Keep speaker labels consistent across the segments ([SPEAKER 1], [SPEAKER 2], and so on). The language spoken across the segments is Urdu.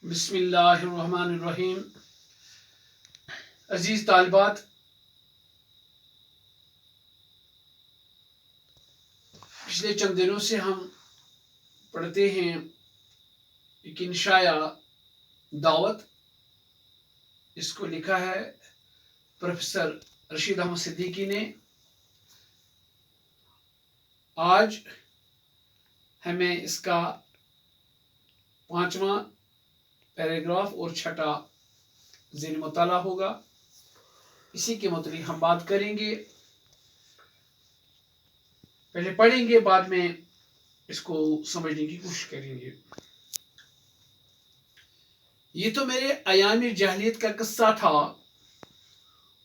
[SPEAKER 1] بسم اللہ الرحمن الرحیم. عزیز طالبات، پچھلے چند دنوں سے ہم پڑھتے ہیں ایک انشاء دعوت. اس کو لکھا ہے پروفیسر رشید احمد صدیقی نے. آج ہمیں اس کا 5واں پیراگراف اور 6واں ذیل مطالعہ ہوگا. اسی کے متعلق ہم بات کریں گے. پہلے پڑھیں گے، بعد میں اس کو سمجھنے کی کوشش کریں گے. یہ تو میرے ایام جاہلیت کا قصہ تھا.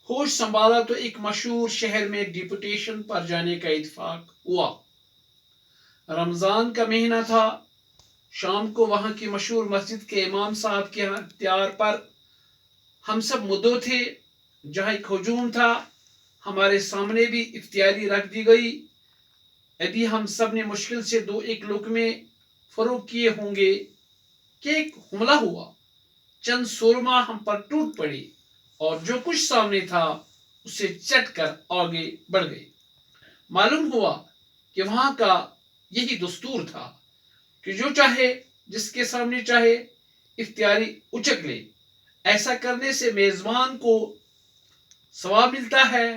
[SPEAKER 1] ہوش سنبھالا تو ایک مشہور شہر میں ڈپوٹیشن پر جانے کا اتفاق ہوا. رمضان کا مہینہ تھا. شام کو وہاں کی مشہور مسجد کے امام صاحب کے اختیار پر ہم سب مدعو تھے. جہاں ایک ہجوم تھا، ہمارے سامنے بھی افتیاری رکھ دی گئی. ابھی ہم سب نے مشکل سے 2-1 لقمے فروغ کیے ہوں گے کہ ایک حملہ ہوا. چند سورما ہم پر ٹوٹ پڑے اور جو کچھ سامنے تھا اسے چٹ کر آگے بڑھ گئے. معلوم ہوا کہ وہاں کا یہی دستور تھا کہ جو چاہے، جس کے سامنے چاہے، اختیاری اچک لے. ایسا کرنے سے میزبان کو ثواب ملتا ہے.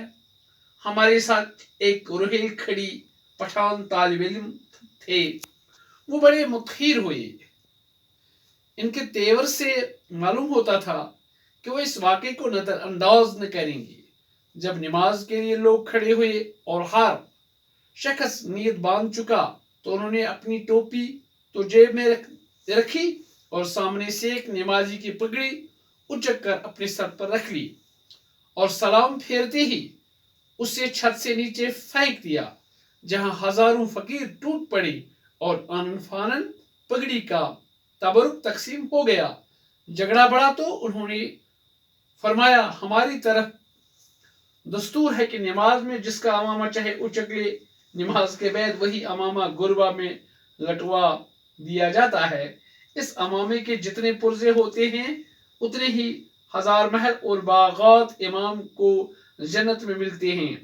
[SPEAKER 1] ہمارے ساتھ ایک روہیل کھڑی پٹھان طالب علم تھے. وہ بڑے متحیر ہوئے. ان کے تیور سے معلوم ہوتا تھا کہ وہ اس واقعے کو نظر انداز نہ کریں گے. جب نماز کے لیے لوگ کھڑے ہوئے اور ہر شخص نیت باندھ چکا تو انہوں نے اپنی ٹوپی تو جیب میں رکھی اور سامنے سے ایک نمازی کی پگڑی اچک کر اپنے سر پر رکھ لی اور سلام پھیرتے ہی اسے چھت سے نیچے پھینک دیا، جہاں ہزاروں فقیر ٹوٹ پڑے اور آنن فانن پگڑی کا تبرک تقسیم ہو گیا. جھگڑا بڑھا تو انہوں نے فرمایا، ہماری طرف دستور ہے کہ نماز میں جس کا امامہ چاہے اچک لے. نماز کے بعد وہی امامہ گربا میں لٹوا دیا جاتا ہے. اس امامے کے جتنے پرزے ہوتے ہیں اتنے ہی ہزار محل اور باغات امام کو جنت میں ملتے ہیں.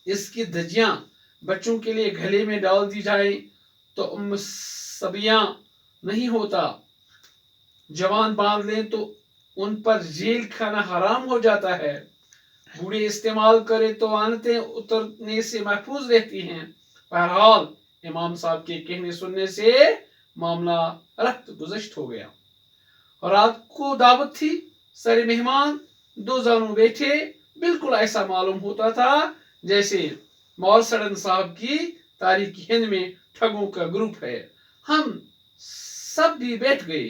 [SPEAKER 1] اس کی دھجیاں بچوں کے لیے گلے میں ڈال دی جائیں تو سبیاں نہیں ہوتا. جوان باندھ لیں تو ان پر جیل کھانا حرام ہو جاتا ہے. بوڑھے استعمال کرے تو آنتیں اترنے سے محفوظ رہتی ہیں. بہرحال امام صاحب کے کہنے سننے سے معاملہ رخت گذشت ہو گیا. رات کو دعوت تھی. سارے مہمان 2 زانوں بیٹھے. بالکل ایسا معلوم ہوتا تھا جیسے مول سڑن صاحب کی تاریخی ہند میں ٹھگوں کا گروپ ہے. ہم سب بھی بیٹھ گئے.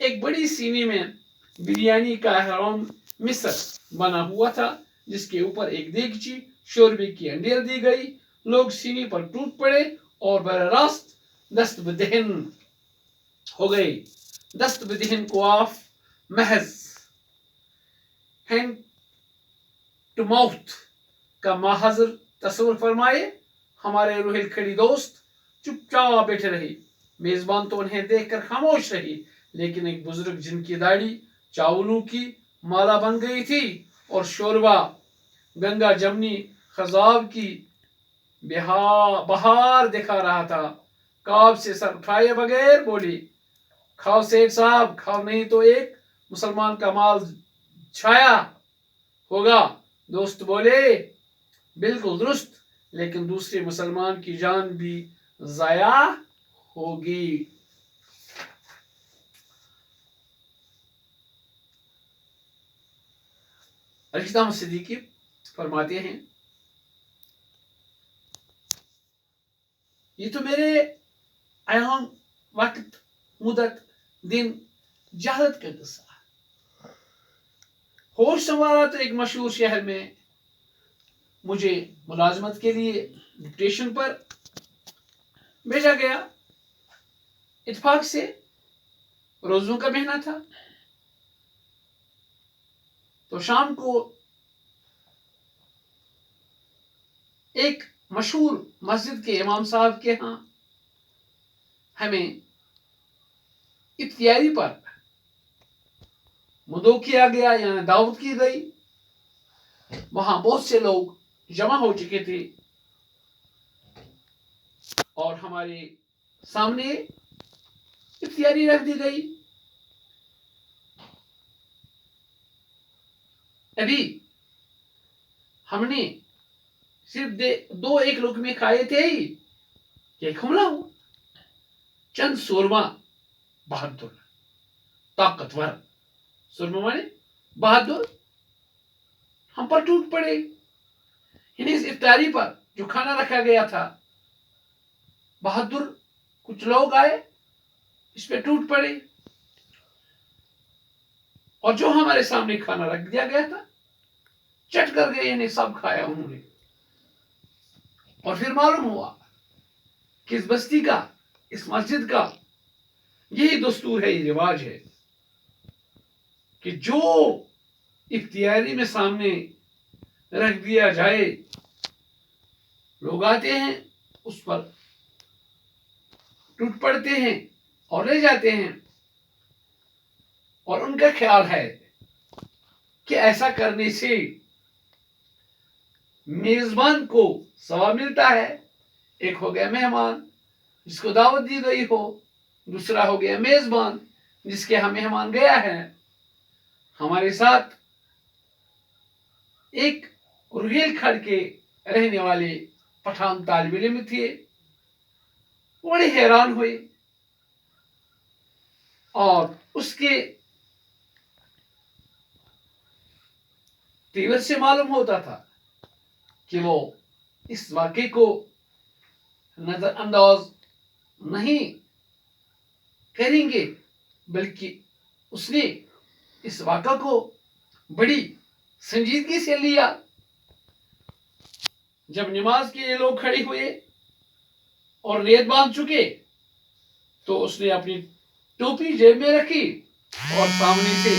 [SPEAKER 1] ایک بڑی سینی میں بریانی کا احرام مصر بنا ہوا تھا، جس کے اوپر ایک دیگچی شوربے کی انڈیر دی گئی. لوگ سینی پر ٹوٹ پڑے اور براہ راست دست بدہن ہو گئے. دست بدہن کو آپ محض ہینڈ ٹو ماؤتھ کا محاذر تصور فرمائے. ہمارے روہیل کھڑی دوست چپ چاپ بیٹھے رہے. میزبان تو انہیں دیکھ کر خاموش رہی، لیکن ایک بزرگ جن کی داڑھی چاولوں کی مالا بن گئی تھی اور شوربہ گنگا جمنی خضاب کی بہار دکھا رہا تھا، کعب سے سر اٹھائے بغیر بولی، کھاؤ سیٹ صاحب، کھاؤ نہیں تو ایک مسلمان کا مال چھایا ہوگا. دوست بولے، بالکل درست، لیکن دوسرے مسلمان کی جان بھی ضائع ہوگی. رشید احمد صدیقی فرماتے ہیں، یہ تو میرے ایام وقت مدت دن جہالت کا قصہ. ہوش سنبھالا تو ایک مشہور شہر میں مجھے ملازمت کے لیے ڈپٹیشن پر بھیجا گیا. اتفاق سے روزوں کا مہینہ تھا. تو شام کو ایک مشہور مسجد کے امام صاحب کے ہاں ہمیں افتیاری پر مدعو کیا گیا یعنی دعوت کی گئی. وہاں بہت سے لوگ جمع ہو چکے تھے اور ہمارے سامنے افطاری رکھ دی گئی. ابھی ہم نے صرف دو ایک لقمے کھائے تھے ہی کہ حملہ ہوا. چند سورما بہادر طاقتور سورما مانے بہادر ہم پر ٹوٹ پڑے. یعنی اس افطاری پر جو کھانا رکھا گیا تھا بہادر کچھ لوگ آئے اس پہ ٹوٹ پڑے اور جو ہمارے سامنے کھانا رکھ دیا گیا تھا چٹ کر گئے. یعنی سب کھایا انہوں نے. اور پھر معلوم ہوا کہ اس بستی کا اس مسجد کا یہی دستور ہے, یہ رواج ہے کہ جو افطاری میں سامنے رکھ دیا جائے لوگ آتے ہیں اس پر ٹوٹ پڑتے ہیں اور لے جاتے ہیں. اور ان کا خیال ہے کہ ایسا کرنے سے میزبان کو ثواب ملتا ہے. ایک ہو گیا مہمان جس کو دعوت دی گئی ہو, دوسرا ہو گیا میزبان جس کے یہاں مہمان گیا ہے. ہمارے ساتھ ایک روہیل کھڑ کے رہنے والے پٹھان طالب علم تھے. بڑے حیران ہوئے اور اس کے تیور سے معلوم ہوتا تھا کہ وہ اس واقعے کو نظر انداز نہیں کریں گے, بلکہ اس نے اس واقعہ کو بڑی سنجیدگی سے لیا. جب نماز کے لیے لوگ کھڑے ہوئے اور نیت باندھ چکے تو اس نے اپنی ٹوپی جیب میں رکھی اور سامنے سے